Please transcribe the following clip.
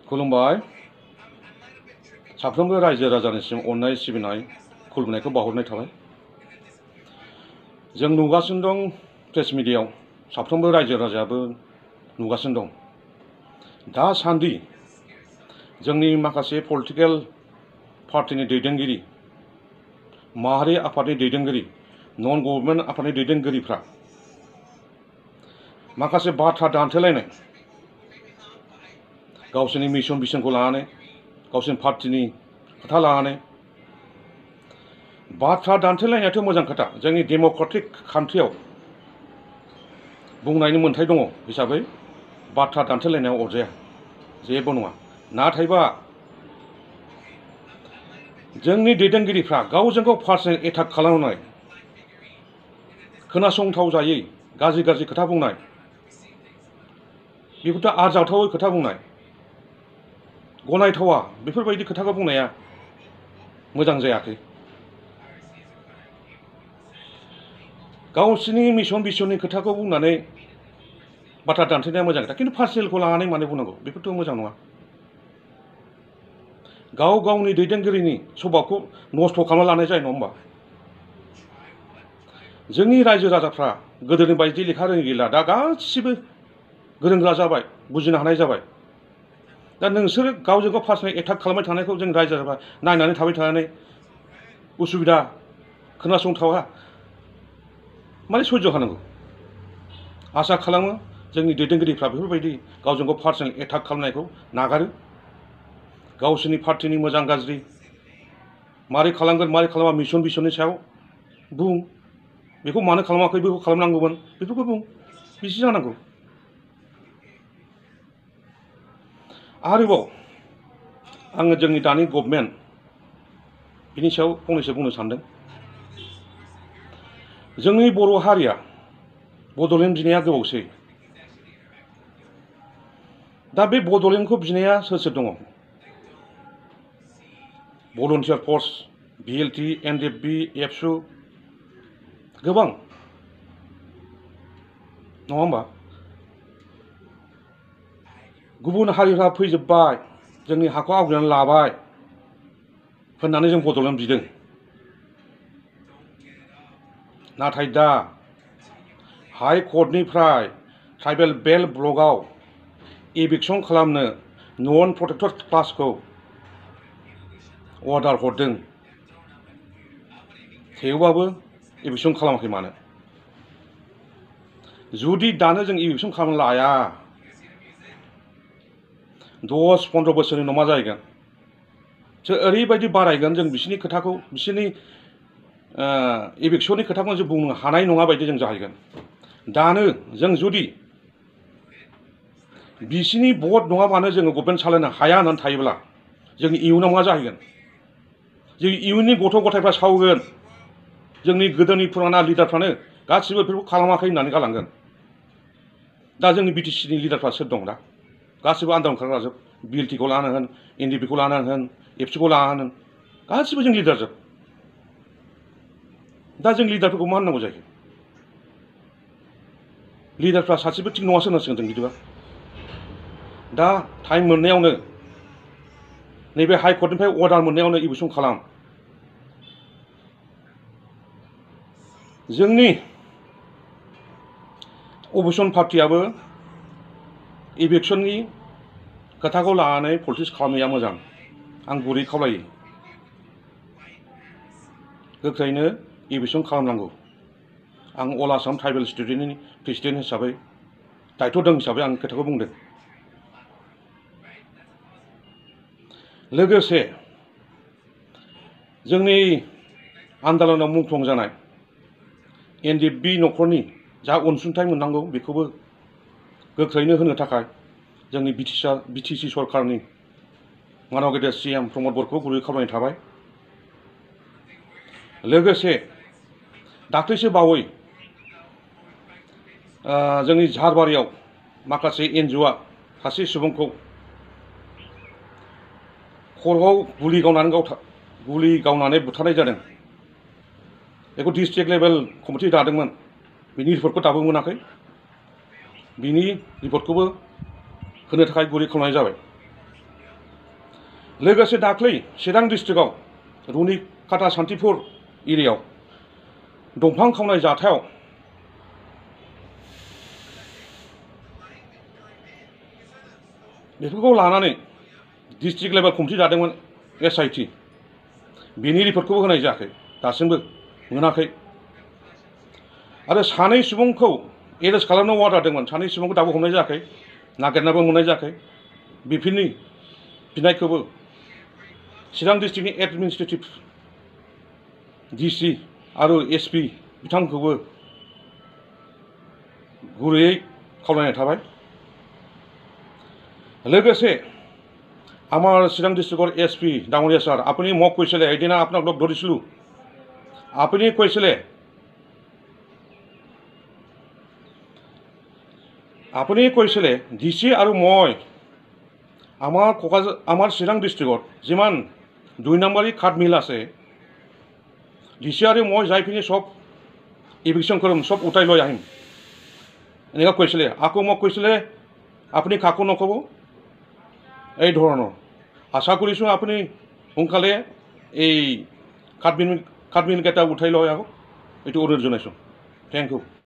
खुलुमबाय साफ्रोमबो रायजो राजानिसिम अननाय सिबिनाय खुलुमनायखौ बावहरनाय थाबाय। जों नुगासिनो दं प्रेस मिडियायाव साफ्रोमबो रायजो राजायाबो नुगासिनो दं। दासान्दि जोंनि माखासे पलिटिकेल पार्टिनि दैदेनगिरि, माहारि आफादनि दैदेनगिरि, नन गभर्नमेन्ट आफादनि दैदेनगिरिफ्रा माखासे बाथ्रा दान्थेलायनाय, गावसोरनि मिशन भिजनखौ लानानै, गावसोरनि पार्टिनि खोथा लानानै बाथ्रा दान्थेलायनायाथ' मोजां खोथा। जोंनि डेम'क्रेटिक कान्ट्रियाव बुंनायनि मोन्थाय दङ हिसाबै बाथ्रा दान्थेलायनायाव अरजाया, जेबो नङा। नाथायबा जोंनि दैदेनगिरिफ्रा गावजों गाव पार्सनेल एटाक खालामनाय, खोनासंथाव जायै गाज्रि गाज्रि खोथा बुंनाय, बेफोरथ' आरजाथावै खोथा बुंनाय, गनायथावा बेफोरबायदि खोथाखौ बुंनाया मोजां जायाखै। गावसिनि मिशन भिजननि खोथाखौ बुंनानै बाथ्रा दान्थेनाया मोजां खोथा, खिन्थु पार्सनेलखौ लानानै मानो बुंनांगौ? बेफोरथ' मोजां नङा। गाव गावनि दैदेनगिरिनि सभाबखौ नस्थ' खालामना लानाय जायो, नङा होमबा? जोंनि रायजो राजाफ्रा गोदोनि बायदि लेखा रोङि गैला, दा गासिबो गोरों गोरा जाबाय, बुजिनो हानाय जाबाय। दा नोंसोरो गावजों गाव पार्सनेल एटाक खालामबाय थानायखौ जों रायजो राजाफ्रा नायनानै थाबाय थानानै उसुबिदा, खोनासंथावा माने सयज' हानांगौ। आसा खालामो जोंनि दैदेनगिरिफ्रा बेफोरबायदि गावजों गाव पार्सनेल एटाक खालामनायखौ नागारो। गावसोरनि पार्टिनि मोजां गाज्रि मारै खालामगोन मारै खालामा मिशन भिजननि सायाव बुं, बेखौ मानो खालामाखै, बेखौ खालामनांगौमोन, बेफोरखौ बुं, बिदि जानांगौ। आरोबाव आङो जोंनि दानि गभर्नमेन्ट बिनि सायाव फंनैसो बुंनो सानदों। जोंनि बर' हारिया बड'लेण्ड बिनाया गोबावसै। दा बे बड'लेण्डखौ बिनाया सोर सोर दङ? भलन्टियार फर्स, VLT, NDFB, एबसु, गोबां, नङा होमबा? गुबुन हारिफ्रा फैजोब्बाय, जोंनि हाखौ आवग्रिनानै लाबाय होननानै जों बड'लेण्ड बिदों। नाथाय दा हाइ कर्टनिफ्राय ट्राइबेल बेल्ट ब्लकआव एभिक्सन खालामनो नन प्रटेक्टेड क्लासखौ अर्डार हरदों। थेवबाबो एभिक्सन खालामाखै मानो? जुदि दानो जों एभिक्सन खालामना लाया, 10-15 बोसोरनि उनाव मा जाहैगोन? ओरैबायदि बारायगोन, जों बिसोरनि खोथाखौ, बिसोरनि एभिक्सननि खोथाखौ जों बुंनो हानाय नङा बायदि जों जाहैगोन। दानो जों जुदि बिसोरनि भट नङाबानो जोङो गभर्नमेन्ट सालायनो हाया होननानै थायोब्ला जोंनि इयुनाव मा जाहैगोन? जोंनि इयुननि गथ' गथायफ्रा सावगोन, जोंनि गोदोनि फुराना लिडारफ्रानो गासिबो बेफोरखौ खालामाखै होननानै गालांगोन। दा जोंनि BTCनि लिडारफ्रा सोर दं? दा गासिबो आन्दालन खालामग्राजोब। VLTखौ लानानै होन, NDFBखौ लानानै होन, एबसुखौ लानानै होन, गासिबो जों लिडारजोब। दा जों लिडारफोरखौ मा होननांगौ जायो? लिडारफ्रा सासेबो थिग नङासो होनांसिगोन जों बिदिबा। दा टाइम मोननायावनो, नैबे हाइ कर्टनिफ्राय अर्डार मोननायावनो एभिक्सन खालाम। जोंनि अपोजिसन पार्टियाबो एभिक्सननि खोथाखौ लानानै पलिटिक्स खालामनाया मोजां, आं गुरै खावलायो। गोख्रैनो एभिक्सन खालामनांगौ। आं अल आसाम ट्राइबेल स्टुडेन्टनि प्रेसिडेन्ट हिसाबै दायथ' दं हिसाबै आं खोथाखौ बुंदों। लोगोसे जोंनि आन्दालनाव मुंख्लं जानाय NDFB न'खरनि जा अनसुंथाइ मोननांगौ बेखौबो गोख्रैनो होनो थाखाय जोंनि BTC सरकारनि मानव गेदेर CM प्रमद बर'खौ गुरै खावलायनाय थाबाय। लोगोसे दाख्लैसो बावै जोंनि झारबारियाव माखासे NGOआ सासे सुबुंखौ खर'आव गुलि गावनानै बुथारनाय जादों। बेखौ डिस्ट्रिक्ट लेभेल कमिटि दादोंमोन, बिनि रिपर्टखौ दाबो मोनाखै। बिनि रिपर्टखौबो होनो थाखाय गुरै खावलायनाय जाबाय। लोगोसे दाख्लै चिरां डिस्ट्रिक्टआव रुनिकाटा सान्तिपुर एरियायाव दंफां खावनाय जाथायाव बेफोरखौ लानानै डिस्ट्रिक्ट लेभेल कमिटि दादोंमोन SIT बेनि रिपर्टखौबो होनाय जायाखै दासिमबो मोनाखै आरो सानै सुबुंखौ एरेस्ट खालामनो अर्डार होदोंमोन सानै सुबुंखौ दाबो हमनाय जायाखै नागिरनाबो मोननाय जायाखै बेफोरनि बिनायखौबो चिरां डिस्ट्रिक्टनि एडमिनिस्ट्रेटिभ DC आरो SP बिथांखौबो गुरैयै खावलायनाय थाबाय लोगोसे আমার চিরাং ডিস্ট্রিক্টৰ SP ডাঙৰীয়া ছাৰ আপুনি মোক কৈছিলে এদিনা আপোনাক লগ ধৰিছিলোঁ আপুনি কৈছিলে DC আৰু মই আমাৰ চিৰাং ডিস্ট্ৰিক্টত যিমান 2 নম্বৰী কাঠ মিল আছে DC আৰু মই যাই পিনি সব ইভিকশ্যন কৰিম সব উঠাই লৈ আহিম এনেকুৱা কৈছিলে আকৌ মোক কৈছিলে আপুনি কাকো নক'ব এই ধৰণৰ আশা কৰিছোঁ আপুনি সোনকালে এই কাঠ মিলকেইটা উঠাই লৈ আহক এইটো অনুৰোধ জনাইছোঁ থেংক ইউ